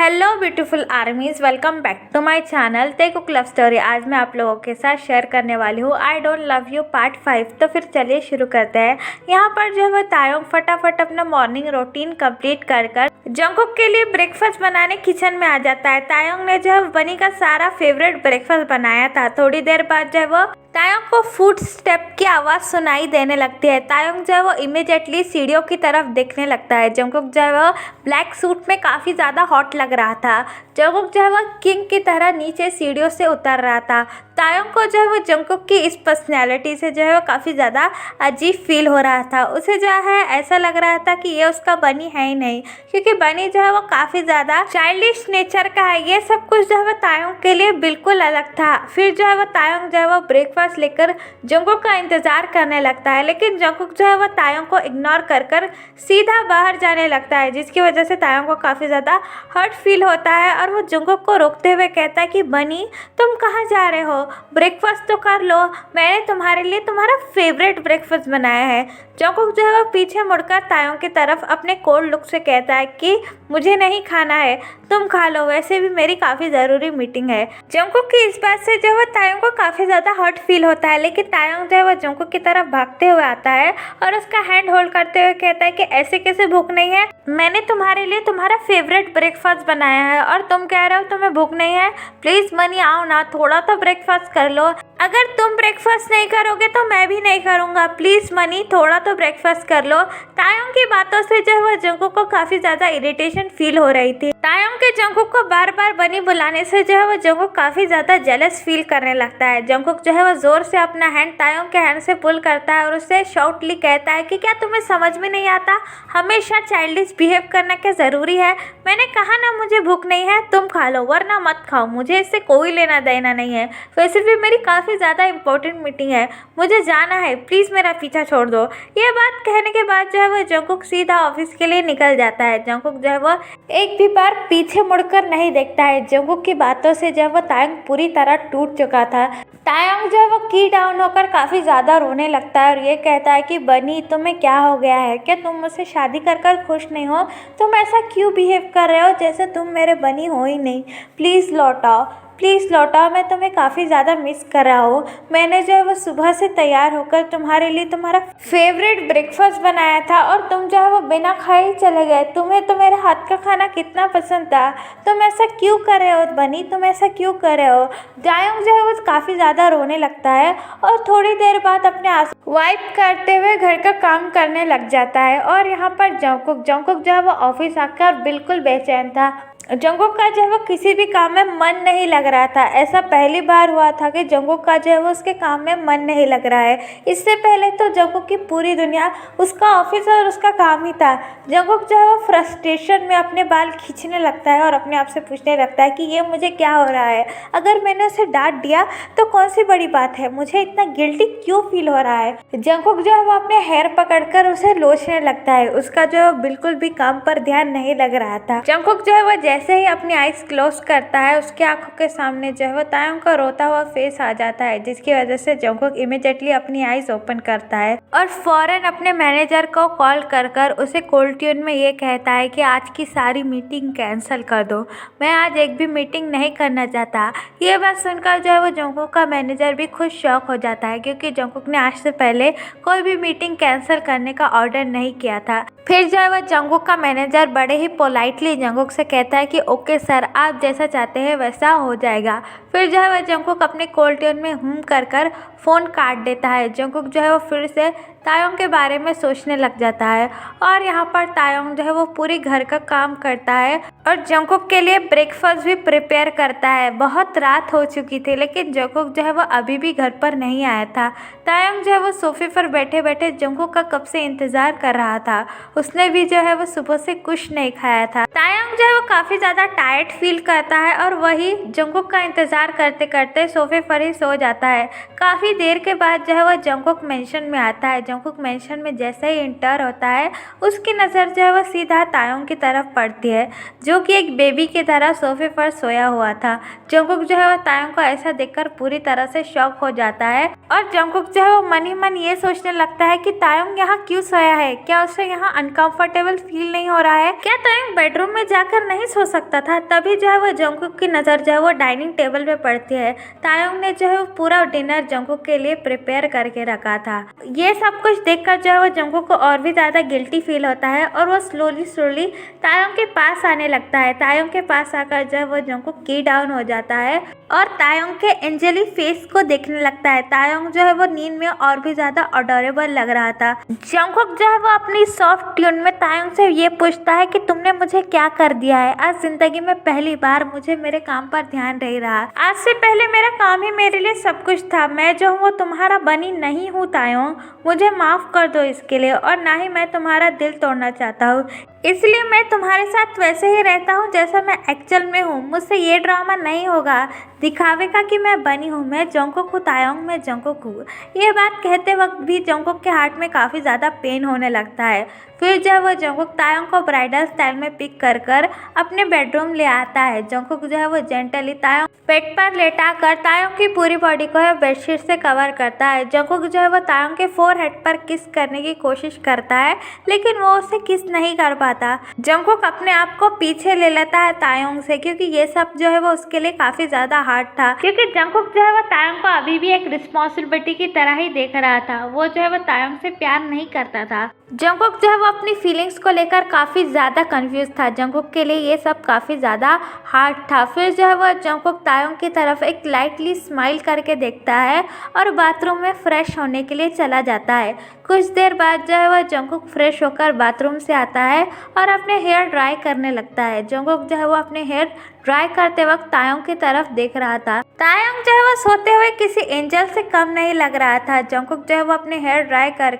Hello beautiful armies, welcome back to my channel Taekook love story. आज मैं आप लोगों के साथ शेयर करने वाली हूँ I don't love you part 5। तो फिर चलिए शुरू करते हैं। यहाँ पर जो है तायोंग फटाफट अपना मॉर्निंग रूटीन कंप्लीट कर जंगकुक के लिए ब्रेकफास्ट बनाने किचन में आ जाता है। तायोंग ने जो है बनी का सारा फेवरेट ब्रेकफास्ट बनाया था। थोड़ी देर बाद जो है वो तायोंग को फुट स्टेप की आवाज़ सुनाई देने लगती है। तायोंग जो है वो इमीडिएटली सीढ़ियों की तरफ देखने लगता है। जंगकुक जो है वो ब्लैक सूट में काफ़ी ज़्यादा हॉट लग रहा था। जंगकुक जो है वो किंग की तरह नीचे सीढ़ियों से उतर रहा था। तायोंग को जो है वो जंगकुक की इस पर्सनैलिटी से जो है वो काफ़ी ज़्यादा अजीब फील हो रहा था। उसे जो है ऐसा लग रहा था कि ये उसका बनी है ही नहीं, क्योंकि बनी जो है वो काफ़ी ज़्यादा चाइल्डिश नेचर का है। ये सब कुछ जो है वो तायोंग के लिए बिल्कुल अलग था। फिर जो है वो तायोंग जो है वो ब्रेकफास्ट लेकर जंगकुक का इंतज़ार करने लगता है, लेकिन जंगकुक जो है वो तायोंग को इग्नोर कर सीधा बाहर जाने लगता है, जिसकी वजह से तायोंग को काफ़ी ज़्यादा हर्ट फील होता है। और वो जंगकुक को रोकते हुए कहता है कि बनी, तुम कहाँ जा रहे हो? ब्रेकफास्ट तो कर लो, मैंने तुम्हारे लिए तुम्हारा फेवरेट ब्रेकफास्ट बनाया है। जंगकुक जो है वो पीछे मुड़कर तायोंग की तरफ अपने कोल्ड लुक से कहता है कि मुझे नहीं खाना है, तुम खा लो, वैसे भी मेरी काफ़ी ज़रूरी मीटिंग है। जंगकुक की इस बात से जो है तायोंग को काफ़ी ज़्यादा हर्ट फील होता है, लेकिन तायोंग जो है वो जंगकुक की तरफ भागते हुए आता है और उसका हैंड होल्ड करते हुए कहता है कि ऐसे कैसे भूख नहीं है? मैंने तुम्हारे लिए तुम्हारा फेवरेट ब्रेकफास्ट बनाया है और तुम कह रहे हो तुम्हें भूख नहीं है? प्लीज़ मनी आओ ना, थोड़ा तो ब्रेकफास्ट कर लो। अगर तुम ब्रेकफास्ट नहीं करोगे तो मैं भी नहीं करूँगा। प्लीज़ मनी, थोड़ा तो ब्रेकफास्ट कर लो। तायोंग की बातों से जो है वो जंगकुक को काफ़ी ज़्यादा इरिटेशन फील हो रही थी। तायोंग के जंगकुक को बार बार बनी बुलाने से जो है वो जंगकुक काफ़ी ज़्यादा जेलस फील करने लगता है। जंगकुक जो है वो ज़ोर से अपना हैंड तायोंग के हैंड से पुल करता है और उससे शाउटली कहता है कि क्या तुम्हें समझ में नहीं आता? हमेशा चाइल्डिश बिहेव करना क्या ज़रूरी है? मैंने कहा ना मुझे भूख नहीं है, तुम खा लो, वरना मत खाओ, मुझे इससे कोई लेना देना नहीं है। वैसे भी मेरी काफ़ी ज़्यादा इंपॉर्टेंट मीटिंग है, मुझे जाना है, प्लीज़ मेरा पीछा छोड़ दो। ये बात कहने के बाद जो है वो जंगकुक सीधा ऑफिस के लिए निकल जाता है। जंगकुक जो है वो एक भी बार पीछे मुड़कर नहीं देखता है। जंगकुक की बातों से जो है वो तायोंग पूरी तरह टूट चुका था। तायोंग जो है वो की डाउन होकर काफ़ी ज़्यादा रोने लगता है और ये कहता है कि बनी, तुम्हें क्या हो गया है? क्या तुम मुझसे शादी कर खुश नहीं हो? तुम ऐसा क्यों बिहेव कर रहे हो जैसे तुम मेरे बनी हो ही नहीं? प्लीज़ लौटाओ, प्लीज़ लौटाओ, मैं तुम्हें काफ़ी ज़्यादा मिस कर रहा हूँ। मैंने जो है वो सुबह से तैयार होकर तुम्हारे लिए तुम्हारा फेवरेट ब्रेकफास्ट बनाया था और तुम जो है वो बिना खाए ही चले गए। तुम्हें तो मेरे हाथ का खाना कितना पसंद था, तुम ऐसा क्यों कर रहे हो बनी? तुम ऐसा क्यों कर रहे हो? तायोंग जो है वो काफ़ी ज़्यादा रोने लगता है और थोड़ी देर बाद अपने आंसू वाइप करते हुए घर का काम करने लग जाता है। और यहाँ पर जंगकुक जो है वो ऑफिस आकर बिल्कुल बेचैन था। जंगकुक का जो है वो किसी भी काम में मन नहीं लग रहा था। ऐसा पहली बार हुआ था कि जंगकुक का जो है वो उसके काम में मन नहीं लग रहा है। इससे पहले तो जंगकुक की पूरी दुनिया उसका ऑफिस और उसका काम ही था। जंगकुक जो है वो फ्रस्ट्रेशन में अपने बाल खींचने लगता है और अपने आप से पूछने लगता है कि ये मुझे क्या हो रहा है? अगर मैंने उसे डांट दिया तो कौन सी बड़ी बात है? मुझे इतना गिल्टी क्यों फील हो रहा है? जंगकुक जो है वो अपने हेयर पकड़कर उसे लोचने लगता है। उसका जो है बिल्कुल भी काम पर ध्यान नहीं लग रहा था। जंगकुक जो है वो जैसे ही अपनी आईज क्लोज करता है, उसकी आंखों के सामने जो है वो तायोंग का रोता हुआ फेस आ जाता है, जिसकी वजह से जंगकुक इमीडिएटली अपनी आईज ओपन करता है और फौरन अपने मैनेजर को कॉल कर उसे कोल्ड ट्यून में ये कहता है कि आज की सारी मीटिंग कैंसिल कर दो, मैं आज एक भी मीटिंग नहीं करना चाहता। ये बात सुनकर जो है वो जंगकुक का मैनेजर भी खुद शॉक हो जाता है, क्योंकि जंगकुक ने आज से पहले कोई भी मीटिंग कैंसिल करने का ऑर्डर नहीं किया था। फिर जो है वो जंगकुक का मैनेजर बड़े ही पोलाइटली जंगकुक से कहता है कि ओके सर, आप जैसा चाहते हैं वैसा हो जाएगा। फिर जो है वह जंगकुक अपने कोल्ड ट्यून में कर फ़ोन काट देता है। जंगकुक जो है वो फिर से तायोंग के बारे में सोचने लग जाता है और यहाँ पर तायोंग जो है वो पूरी घर का काम करता है और जंगकुक के लिए ब्रेकफास्ट भी प्रिपेयर करता है। बहुत रात हो चुकी थी, लेकिन जंगकुक जो है वो अभी भी घर पर नहीं आया था। तायोंग जो है वो सोफे पर बैठे बैठे जंगकुक का कब से इंतज़ार कर रहा था। उसने भी जो है वो सुबह से कुछ नहीं खाया था। तायोंग जो है वो काफ़ी ज़्यादा टायर्ड फील करता है और वही जंगकुक का इंतज़ार करते करते सोफे पर ही सो जाता है। काफ़ी देर के बाद जो है वो जंगकुक मेंशन में आता है। जंगकुक मेंशन में जैसे ही इंटर होता है उसकी नज़र जो है वो सीधा तायोंग की तरफ पड़ती है, जो कि एक बेबी की तरह सोफे पर सोया हुआ था। जंगकुक जो है वो तायोंग को ऐसा देखकर पूरी तरह से शॉक हो जाता है और जंगकुक जो है वो मन ही मन ये सोचने लगता है कि तायोंग यहाँ क्यों सोया है, क्या उसे यहाँ अनकंफर्टेबल फील नहीं हो रहा है, क्या तायोंग बेडरूम में जाकर नहीं सो सकता था। तभी जो है वो जंगकुक की नज़र जो है वो डाइनिंग टेबल पे पड़ती है। तायोंग ने जो है वो पूरा डिनर जंगकुक के लिए प्रिपेयर करके रखा था। ये सब कुछ देखकर जो है वो जंगकुक को और भी ज़्यादा गिल्टी फील होता है और वो स्लोली तायोंग के पास आने लगता है। तायोंग के पास आकर जो है वो जंगकुक की डाउन हो जाता है और तायोंग के एंजेली फेस को देखने लगता है। तायोंग जो है वो नींद में और भी ज़्यादा अडोरेबल लग रहा था। जंगकुक जो है वो अपनी सॉफ्ट ट्यून में तायोंग से ये पूछता है कि तुमने मुझे क्या कर दिया है। आज जिंदगी में पहली बार मुझे मेरे काम पर ध्यान नहीं रहा। आज से पहले मेरा काम ही मेरे लिए सब कुछ था। मैं जो हूँ वो तुम्हारा बनी नहीं हूँ तायोंग, मुझे माफ़ कर दो इसके लिए, और ना ही मैं तुम्हारा दिल तोड़ना चाहता हूँ, इसलिए मैं तुम्हारे साथ वैसे ही रहता हूँ जैसा मैं एक्चुअल में हूँ। मुझसे ये ड्रामा नहीं होगा दिखावे का कि मैं बनी हूँ। मैं जंगकुक हूँ तायोंग, मैं जंगकुक हूँ। ये बात कहते वक्त भी जंगकुक के हार्ट में काफ़ी ज़्यादा पेन होने लगता है। फिर जब वो जंगकुक तायोंग को ब्राइडल स्टाइल में पिक कर अपने बेडरूम ले आता है। जंगकुक जो है वो जेंटली तायोंग बेड पर लेटाकर तायोंग की पूरी बॉडी को बेडशीट से कवर करता है। जंगकुक जो है वो तायोंग के फोरहेड पर किस करने की कोशिश करता है, लेकिन वो उसे किस नहीं कर पाता। जंगकुक अपने आप को पीछे ले लेता है तायोंग से, क्योंकि ये सब जो है वो उसके लिए काफ़ी ज़्यादा हार्ड था, क्योंकि जंगकुक जो है वो तायोंग को अभी भी एक रिस्पॉन्सिबिलिटी की तरह ही देख रहा था। वो जो है वो तायोंग से प्यार नहीं करता था। जंगकुक जो है वो अपनी फीलिंग्स को लेकर काफ़ी ज़्यादा कंफ्यूज था। जंगकुक के लिए ये सब काफ़ी ज़्यादा हार्ड था। फिर जो है वो जंगकुक तायोंग की तरफ एक लाइटली स्माइल करके देखता है और बाथरूम में फ्रेश होने के लिए चला जाता है। कुछ देर बाद जो है वो जंगकुक फ्रेश होकर बाथरूम से आता है और अपने हेयर ड्राई करने लगता है। जंगकुक जो है वो अपने हेयर ड्राई करते वक्त तायोंग की तरफ देख रहा था। तायोंग जो है वो सोते हुए किसी एंजल से कम नहीं लग रहा था। जंगकुक जो है वो अपने हेयर ड्राई कर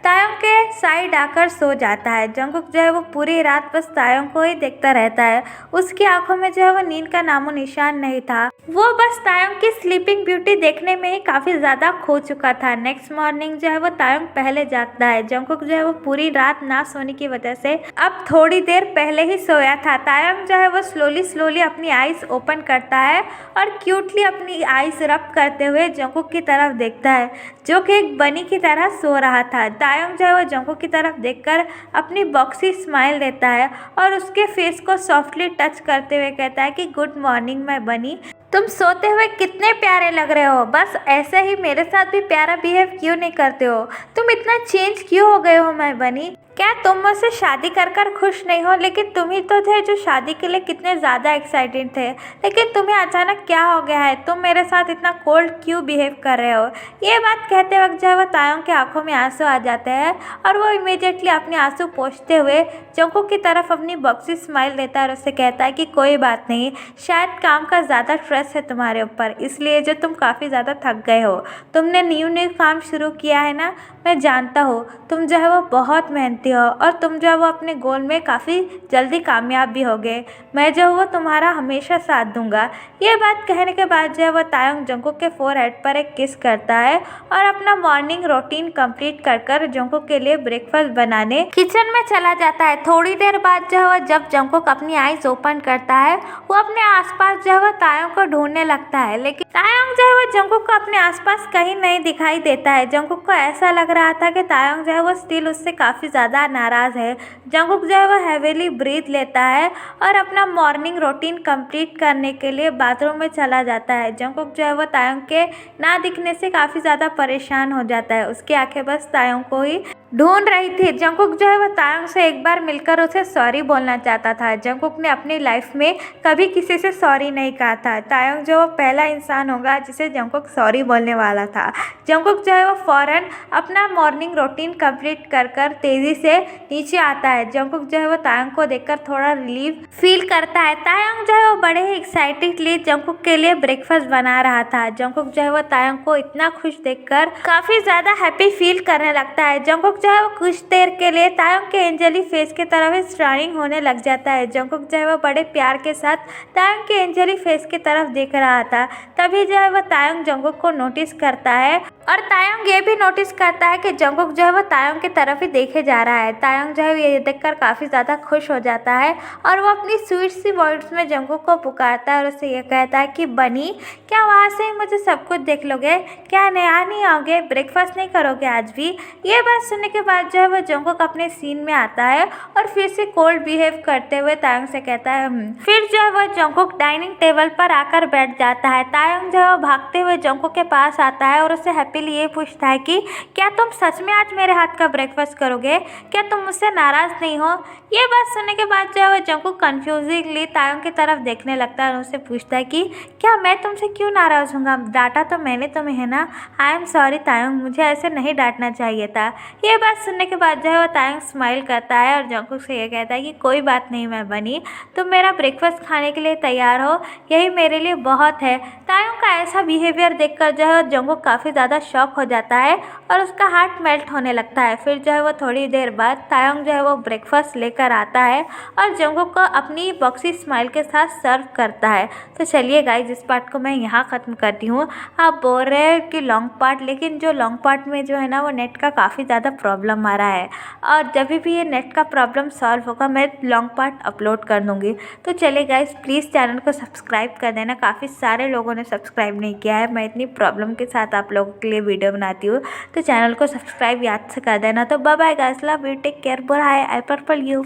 तायोंग के साइड आकर सो जाता है। जंगकुक जो है वो पूरी रात बस तायोंग को ही देखता रहता है। उसकी आंखों में जो है वो नींद का नामो निशान नहीं था। वो बस तायोंग की स्लीपिंग ब्यूटी देखने में ही काफ़ी ज़्यादा खो चुका था। नेक्स्ट मॉर्निंग जो है वो तायोंग पहले जागता है। जंगकुक जो है वो पूरी रात ना सोने की वजह से अब थोड़ी देर पहले ही सोया था। तायोंग जो है वो स्लोली अपनी आईज ओपन करता है और क्यूटली अपनी आईज रब करते हुए जंगकुक की तरफ देखता है, जो कि एक बनी की तरह सो रहा था। तायोंग जो है वो जंगकुक की तरफ देखकर अपनी बॉक्सी स्माइल देता है और उसके फेस को सॉफ्टली टच करते हुए कहता है कि गुड मॉर्निंग मैं बनी, तुम सोते हुए कितने प्यारे लग रहे हो। बस ऐसे ही मेरे साथ भी प्यारा बिहेव क्यों नहीं करते हो? तुम इतना चेंज क्यों हो गए हो मैं बनी? क्या तुम मुझसे शादी कर खुश नहीं हो? लेकिन तुम ही तो थे जो शादी के लिए कितने ज़्यादा एक्साइटेड थे, लेकिन तुम्हें अचानक क्या हो गया है? तुम मेरे साथ इतना कोल्ड क्यों बिहेव कर रहे हो? ये बात कहते वक्त जो है वो तायोंग की आंखों में आंसू आ जाते हैं और वो इमीडिएटली अपने आंसू पोंछते हुए जंगकुक की तरफ अपनी बॉक्सी स्माइल देता है और उससे कहता है कि कोई बात नहीं, शायद काम का ज़्यादा स्ट्रेस है तुम्हारे ऊपर, इसलिए जो तुम काफ़ी ज़्यादा थक गए हो। तुमने न्यू काम शुरू किया है ना, मैं जानता हूँ तुम जो है वो बहुत मेहनती हो और तुम जो है वो अपने गोल में काफ़ी जल्दी कामयाब भी होगे। मैं जो हूँ वो तुम्हारा हमेशा साथ दूंगा। ये बात कहने के बाद जो है वो तायोंग जंगकुक के फोरहेड पर एक किस करता है और अपना मॉर्निंग रूटीन कंप्लीट कर जंगकुक के लिए ब्रेकफास्ट बनाने किचन में चला जाता है। थोड़ी देर बाद जो है वो जब जंगकुक अपनी आईज ओपन करता है वो अपने आसपास जो है वो तायोंग को ढूंढने लगता है, लेकिन तायोंग जो है वो जंगकुक को अपने आसपास कहीं नहीं दिखाई देता है। जंगकुक को ऐसा लग रहा था कि तायोंग जो है वो स्टिल उससे काफ़ी ज़्यादा नाराज़ है। जंगकुक जो है वो हैवीली ब्रीथ लेता है और अपना मॉर्निंग रूटीन कंप्लीट करने के लिए बाथरूम में चला जाता है। जंगकुक जो है वो तायोंग के ना दिखने से काफ़ी ज़्यादा परेशान हो जाता है। उसकी आंखें बस तायोंग को ही ढूंढ रही थी। जंगकुक जो है वो तायोंग से एक बार मिलकर उसे सॉरी बोलना चाहता था। जंगकुक ने अपनी लाइफ में कभी किसी से सॉरी नहीं कहा था। तायोंग जो वो पहला इंसान होगा जिसे जंगकुक सॉरी बोलने वाला था। जंगकुक जो है वो फौरन अपना मॉर्निंग रूटीन कंप्लीट कर तेज़ी से नीचे आता है। जंगकुक जो है वो तायोंग को देखकर थोड़ा रिलीफ फील करता है। तायोंग जो है वो बड़े ही एक्साइटेडली जंगकुक के लिए ब्रेकफास्ट बना रहा था। जंगकुक जो है वो तायोंग को इतना खुश देखकर काफ़ी ज़्यादा हैप्पी फील करने लगता है। जंगकुक जो है वो कुछ देर के लिए तायोंग के एंजली फेस की तरफ स्टारिंग होने लग जाता है। जंगकुक जो है वो बड़े प्यार के साथ तायोंग के एंजली फेस की तरफ देख रहा था। तभी जो है वो तायोंग जंगकुक को नोटिस करता है और तायोंग ये भी नोटिस करता है कि जंगकुक जो है वो तायोंग की तरफ ही देखे जा रहा है। तायोंग जो है ये देखकर काफ़ी ज़्यादा खुश हो जाता है और वो अपनी स्वीट सी वर्ड्स में जंगकुक को पुकारता है और उससे ये कहता है कि बनी, क्या वहाँ से ही मुझे सब कुछ देख लोगे? क्या नया नहीं आओगे? ब्रेकफास्ट नहीं करोगे आज भी? ये बात सुनने के बाद जो है वो जंगकुक अपने सीन में आता है और फिर से कोल्ड बिहेव करते हुए तायोंग से कहता है फिर जो है वो जंगकुक डाइनिंग टेबल पर आकर बैठ जाता है। तायोंग जो है वो भागते हुए जंगकुक के पास आता है और उससे हैप्पीली ये पूछता है कि क्या तुम सच में आज मेरे हाथ का ब्रेकफास्ट करोगे? क्या तुम मुझसे नाराज़ नहीं हो? ये बात सुनने के बाद जो है वो जंगकुक कंफ्यूजिंगली तायोंग की तरफ देखने लगता है और उससे पूछता है कि क्या मैं तुमसे क्यों नाराज़ हूँगा? डांटा तो मैंने तुम्हें है ना। आई एम सॉरी तायोंग, मुझे ऐसे नहीं डांटना चाहिए था। ये बात सुनने के बाद जो है वो तायोंग स्माइल करता है और जंगकुक से ये कहता है कि कोई बात नहीं मैं बनी, तुम मेरा ब्रेकफास्ट खाने के लिए तैयार हो, यही मेरे लिए बहुत है। तायोंग का ऐसा बिहेवियर देखकर जो है जंगकुक काफ़ी ज़्यादा शॉक हो जाता है और उसका हार्ट मेल्ट होने लगता है। फिर जो है वो थोड़ी देर बाद तायोंग जो है वो ब्रेकफास्ट लेकर आता है और जंगकुक को अपनी बॉक्सी स्माइल के साथ सर्व करता है। तो चलिए गाइस, इस पार्ट को मैं यहाँ ख़त्म करती हूँ। आप बोल रहे हैं कि लॉन्ग पार्ट, लेकिन जो लॉन्ग पार्ट में जो है ना वो नेट का काफ़ी ज़्यादा प्रॉब्लम आ रहा है और जब भी ये नेट का प्रॉब्लम सॉल्व होगा मैं लॉन्ग पार्ट अपलोड कर दूँगी। तो चलिए गाइस, प्लीज़ चैनल को सब्सक्राइब कर देना। काफ़ी सारे लोगों ने सब्सक्राइब नहीं किया है। मैं इतनी प्रॉब्लम के साथ आप लोगों के लिए वीडियो बनाती हूँ, तो चैनल को सब्सक्राइब याद से कर देना। तो bye bye guys, love you, take care, bye, I purple you.